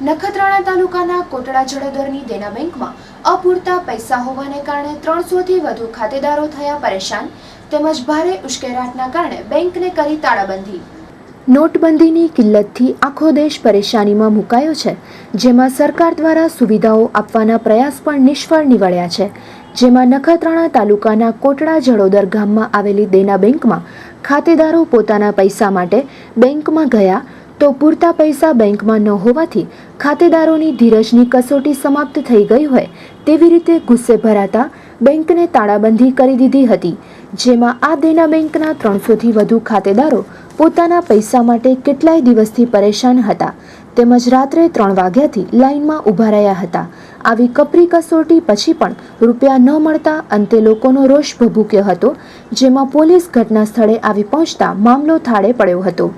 નખત્રાણા તાલુકાના કોટડા જડોદરની દેના બેંકમાં અપૂરતા પૈસા હોવાને કારણે 300થી વધુ ખાતેદારો થયા પરેશાન તેમજ ભારે ઉશ્કેરાટના કારણે બેંકને કરી તાળાબંધી। નોટબંધીની કિલ્લતથી આખો દેશ પરેશાનીમાં મુકાયો છે, જેમાં સરકાર દ્વારા સુવિધાઓ આપવાના પ્રયાસ પણ નિષ્ફળ નીવડ્યા છે। જેમાં નખત્રાણા તાલુકાના કોટડા જડોદર ગામમાં આવેલી દેના બેંકમાં ખાતેદારો પોતાના પૈસા માટે બેંકમાં ગયા તો પૂરતા પૈસા બેંકમાં ન હોવાથી ખાતેદારોની ધીરજની કસોટી સમાપ્ત થઈ ગઈ હોય તેવી રીતે ગુસ્સે ભરાતા બેંકને તાળાબંધી કરી દીધી હતી। જેમાં આ દેના બેંકના 300થી વધુ ખાતેદારો પોતાના પૈસા માટે કેટલાય દિવસથી પરેશાન હતા તેમજ રાત્રે 3 વાગ્યાથી લાઇનમાં ઊભા રહ્યા હતા। આવી કપરી કસોટી પછી પણ રૂપિયા ન મળતા અંતે લોકોનો રોષ ભભૂક્યો હતો, જેમાં પોલીસ ઘટના સ્થળે આવી પહોંચતા મામલો થાળે પડ્યો હતો।